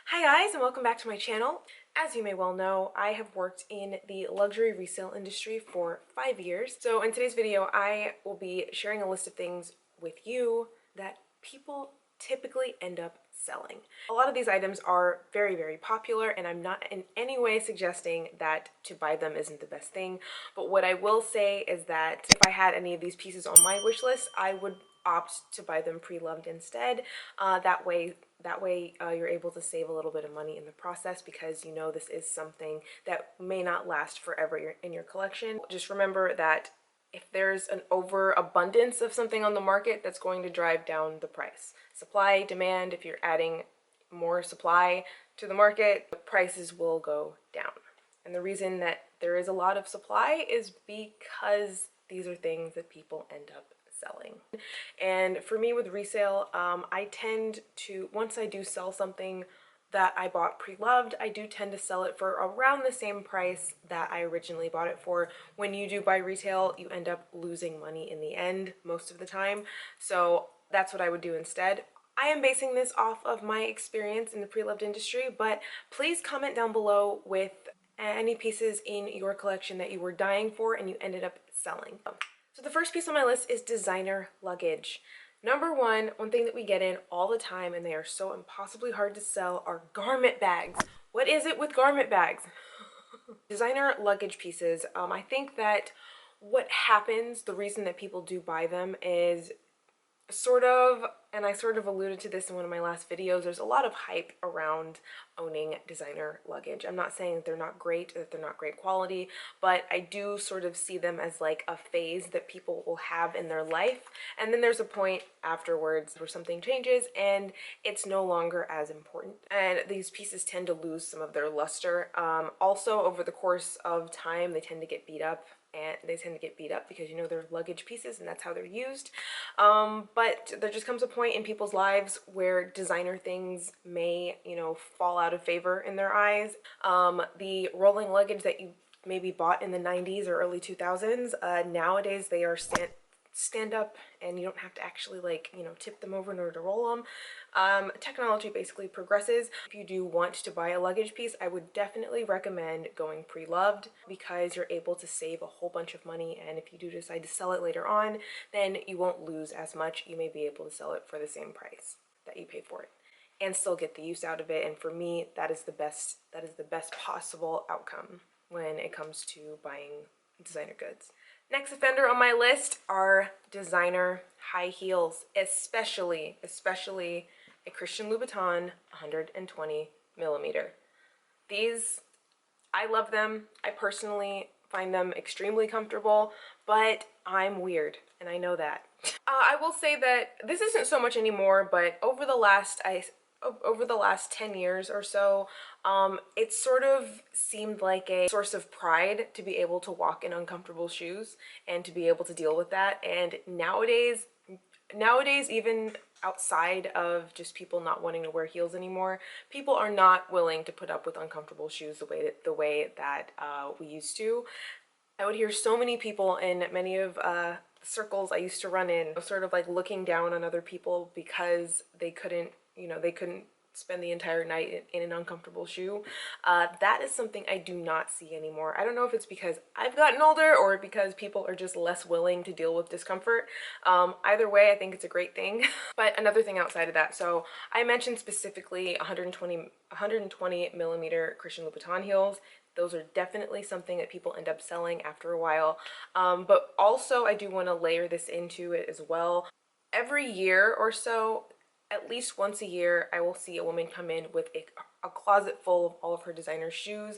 Hi guys, and welcome back to my channel. As you may well know, I have worked in the luxury resale industry for 5 years. So in today's video, I will be sharing a list of things with you that people typically end up selling. A lot of these items are very popular, and I'm not in any way suggesting that to buy them isn't the best thing. But what I will say is that if I had any of these pieces on my wish list, I would opt to buy them pre-loved instead. That way you're able to save a little bit of money in the process, because you know this is something that may not last forever in your collection. Just remember that if there's an overabundance of something on the market, that's going to drive down the price. Supply, demand, if you're adding more supply to the market, the prices will go down. And the reason that there is a lot of supply is because these are things that people end up selling. And for me with resale, I tend to, once I do sell something that I bought pre-loved, I do tend to sell it for around the same price that I originally bought it for. When you do buy retail, you end up losing money in the end most of the time. So that's what I would do instead. I am basing this off of my experience in the pre-loved industry, but please comment down below with any pieces in your collection that you were dying for and you ended up selling. So the first piece on my list is designer luggage. Number one thing that we get in all the time, and they are so impossibly hard to sell, are garment bags. What is it with garment bags? Designer luggage pieces, I think that what happens, the reason that people do buy them is sort of, and I sort of alluded to this in one of my last videos, there's a lot of hype around owning designer luggage. I'm not saying that they're not great, that they're not great quality, but I do sort of see them as like a phase that people will have in their life. And then there's a point afterwards where something changes and it's no longer as important. And these pieces tend to lose some of their luster. Also, over the course of time, they tend to get beat up. And they tend to get beat up because, you know, they're luggage pieces and that's how they're used. But there just comes a point in people's lives where designer things may, you know, fall out of favor in their eyes. The rolling luggage that you maybe bought in the 90s or early 2000s, nowadays they are stand up and you don't have to actually, like, you know, tip them over in order to roll them. Technology basically progresses. If you do want to buy a luggage piece, I would definitely recommend going pre-loved, because you're able to save a whole bunch of money, and if you do decide to sell it later on, then you won't lose as much. You may be able to sell it for the same price that you paid for it and still get the use out of it. And for me, that is the best possible outcome when it comes to buying designer goods. Next offender on my list are designer high heels, especially a Christian Louboutin 120 millimeter. These, I love them. I personally find them extremely comfortable, but I'm weird, and I know that. I will say that this isn't so much anymore, but over the last 10 years or so, it sort of seemed like a source of pride to be able to walk in uncomfortable shoes and to be able to deal with that. And nowadays, even outside of just people not wanting to wear heels anymore, people are not willing to put up with uncomfortable shoes the way that we used to. I would hear so many people in many of circles I used to run in sort of like looking down on other people because they couldn't spend the entire night in an uncomfortable shoe. That is something I do not see anymore. I don't know if it's because I've gotten older or because people are just less willing to deal with discomfort. Either way, I think it's a great thing. But another thing outside of that, so I mentioned specifically 120 millimeter Christian Louboutin heels. Those are definitely something that people end up selling after a while. But also, I do want to layer this into it as well. Every year or so, at least once a year, I will see a woman come in with a closet full of all of her designer shoes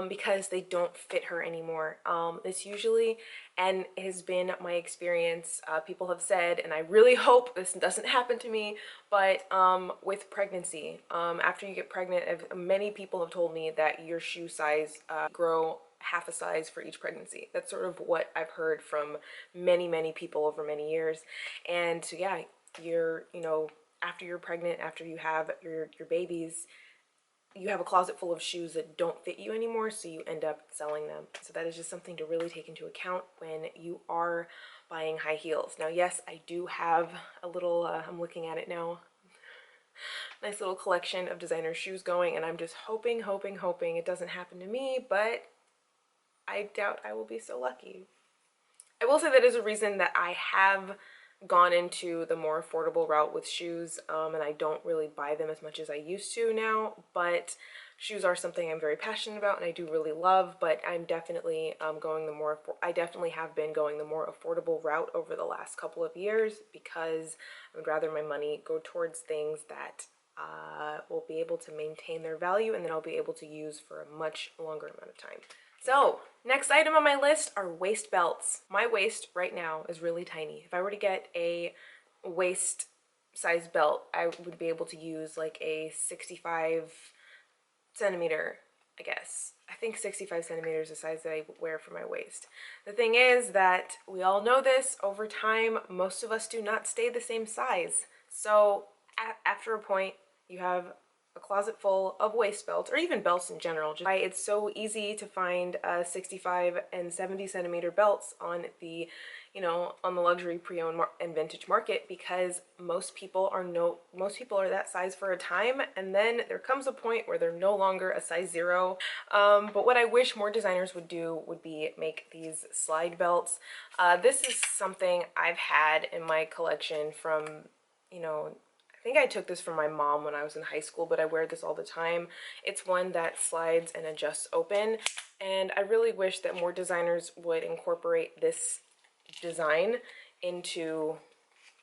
because they don't fit her anymore. It's usually, and it has been my experience, people have said, and I really hope this doesn't happen to me, but with pregnancy, after you get pregnant, many people have told me that your shoe size grow half a size for each pregnancy. That's sort of what I've heard from many people over many years. And so yeah, after you're pregnant, after you have your babies, you have a closet full of shoes that don't fit you anymore, so you end up selling them. So that is just something to really take into account when you are buying high heels. Now, yes, I do have a little, I'm looking at it now, nice little collection of designer shoes going, and I'm just hoping it doesn't happen to me, but I doubt I will be so lucky. I will say that is a reason that I have gone into the more affordable route with shoes, and I don't really buy them as much as I used to now, but shoes are something I'm very passionate about and I do really love, but I'm definitely I definitely have been going the more affordable route over the last couple of years, because I would rather my money go towards things that will be able to maintain their value and then I'll be able to use for a much longer amount of time. So, next item on my list are waist belts. My waist right now is really tiny. If I were to get a waist size belt, I would be able to use like a 65 centimeter, I guess. I think 65 centimeters is the size that I wear for my waist. The thing is that we all know this, over time, most of us do not stay the same size. So after a point, you have a closet full of waist belts, or even belts in general. Just why it's so easy to find 65 and 70 centimeter belts on the, on the luxury pre-owned and vintage market, because most people are that size for a time, and then there comes a point where they're no longer a size 0. But what I wish more designers would do would be make these slide belts. This is something I've had in my collection from, I think I took this from my mom when I was in high school, but I wear this all the time. It's one that slides and adjusts open, and I really wish that more designers would incorporate this design into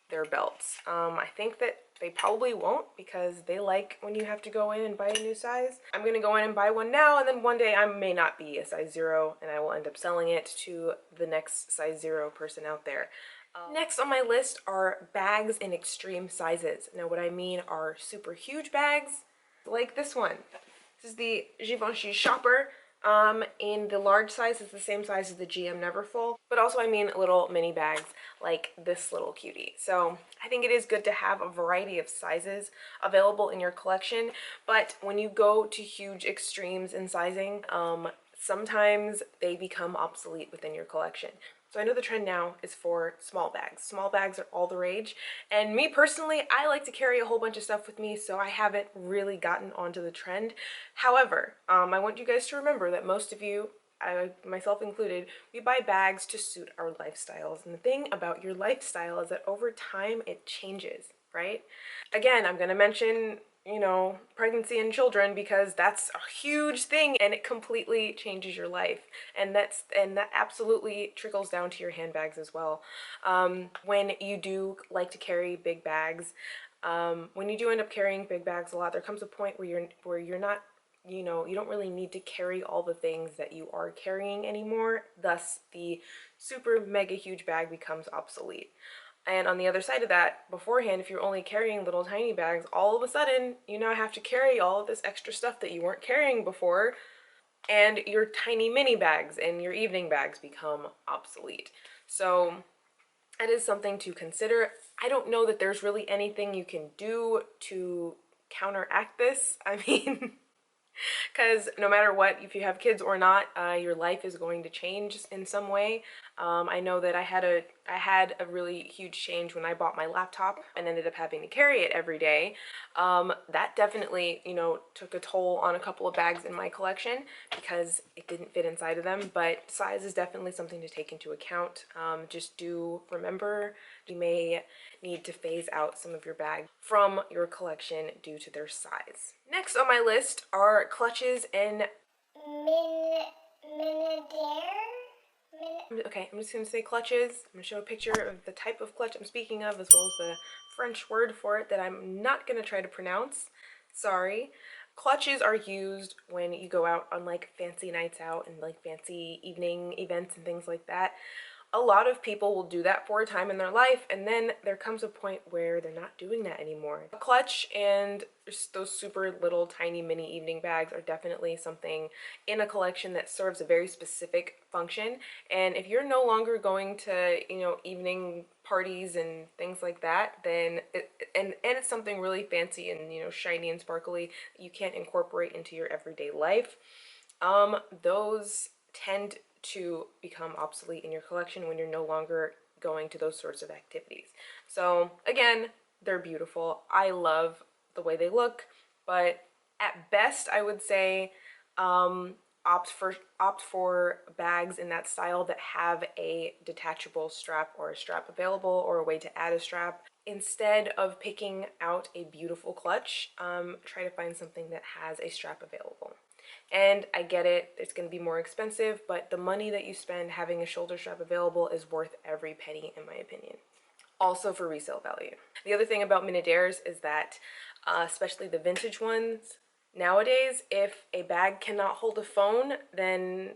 their belts. I think that they probably won't, because they like when you have to go in and buy a new size. I'm gonna go in and buy one now, and then one day I may not be a size 0 and I will end up selling it to the next size 0 person out there. Next on my list are bags in extreme sizes. Now what I mean are super huge bags, like this one. This is the Givenchy Shopper. In the large size, it's the same size as the GM Neverfull, but also I mean little mini bags like this little cutie. So I think it is good to have a variety of sizes available in your collection, but when you go to huge extremes in sizing, sometimes they become obsolete within your collection. So I know the trend now is for small bags. Small bags are all the rage. And me personally, I like to carry a whole bunch of stuff with me, so I haven't really gotten onto the trend. However, I want you guys to remember that most of you, myself included, we buy bags to suit our lifestyles. And the thing about your lifestyle is that over time it changes, right? Again, I'm gonna mention pregnancy and children, because that's a huge thing and it completely changes your life, and that absolutely trickles down to your handbags as well. When you do like to carry big bags, when you do end up carrying big bags a lot, there comes a point where you're not, you don't really need to carry all the things that you are carrying anymore, thus the super mega huge bag becomes obsolete. And on the other side of that, beforehand, if you're only carrying little tiny bags, all of a sudden you now have to carry all of this extra stuff that you weren't carrying before, and your tiny mini bags and your evening bags become obsolete. So that is something to consider. I don't know that there's really anything you can do to counteract this. I mean, because no matter what, if you have kids or not, your life is going to change in some way. I know that I had a really huge change when I bought my laptop and ended up having to carry it every day. That definitely, took a toll on a couple of bags in my collection because it didn't fit inside of them, but size is definitely something to take into account. Just do remember you may need to phase out some of your bags from your collection due to their size. Next on my list are clutches and okay, I'm just going to say clutches. I'm going to show a picture of the type of clutch I'm speaking of, as well as the French word for it that I'm not going to try to pronounce. Sorry. Clutches are used when you go out on like fancy nights out and like fancy evening events and things like that. A lot of people will do that for a time in their life, and then there comes a point where they're not doing that anymore. A clutch and those super little tiny mini evening bags are definitely something in a collection that serves a very specific function. And if you're no longer going to, evening parties and things like that, then it's something really fancy and, shiny and sparkly that you can't incorporate into your everyday life, those tend to become obsolete in your collection when you're no longer going to those sorts of activities. So again, they're beautiful. I love the way they look, but at best I would say opt for bags in that style that have a detachable strap or a strap available, or a way to add a strap. Instead of picking out a beautiful clutch, try to find something that has a strap available. And I get it, it's going to be more expensive, but the money that you spend having a shoulder strap available is worth every penny, in my opinion. Also for resale value. The other thing about Minadaires is that, especially the vintage ones, nowadays, if a bag cannot hold a phone, then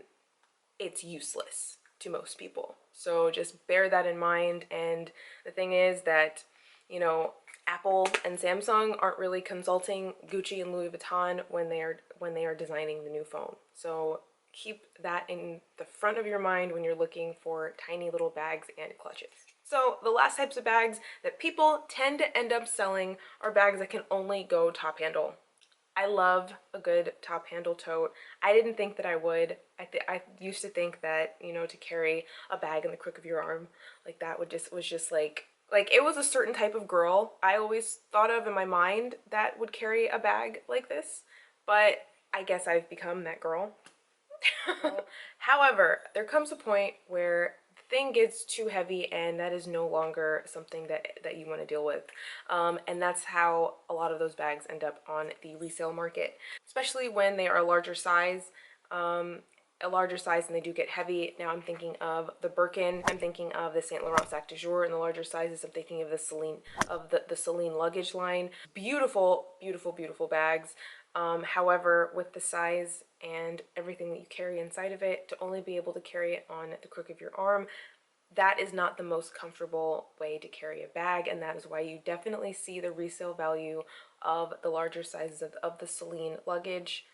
it's useless to most people. So just bear that in mind. And the thing is that, you know, Apple and Samsung aren't really consulting Gucci and Louis Vuitton when they are designing the new phone. So keep that in the front of your mind when you're looking for tiny little bags and clutches. So the last types of bags that people tend to end up selling are bags that can only go top handle. I love a good top handle tote. I didn't think that I would. I used to think that, you know, to carry a bag in the crook of your arm like that was just like it was a certain type of girl I always thought of in my mind that would carry a bag like this, but I guess I've become that girl. However, there comes a point where the thing gets too heavy and that is no longer something that you want to deal with. And that's how a lot of those bags end up on the resale market, especially when they are a larger size. And they do get heavy. Now I'm thinking of the Birkin, I'm thinking of the Saint Laurent Sac de Jour in the larger sizes. I'm thinking of the Celine luggage line. Beautiful, beautiful, beautiful bags. However, with the size and everything that you carry inside of it, to only be able to carry it on the crook of your arm, that is not the most comfortable way to carry a bag, and that is why you definitely see the resale value of the larger sizes of the Celine luggage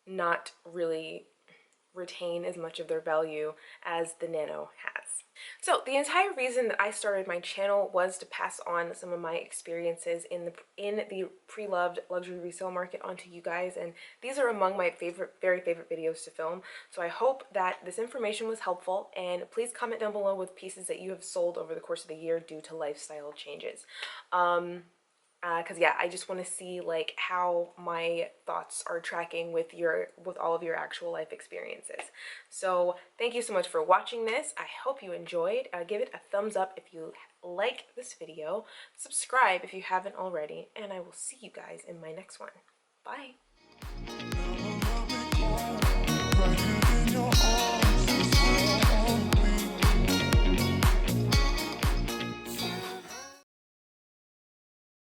not really retain as much of their value as the Nano has. So the entire reason that I started my channel was to pass on some of my experiences in the pre-loved luxury resale market onto you guys, and these are among my very favorite videos to film. So I hope that this information was helpful, and please comment down below with pieces that you have sold over the course of the year due to lifestyle changes. Because yeah, I just want to see like how my thoughts are tracking with all of your actual life experiences. So thank you so much for watching this. I hope you enjoyed. Give it a thumbs up if you like this video. Subscribe if you haven't already, and I will see you guys in my next one. Bye.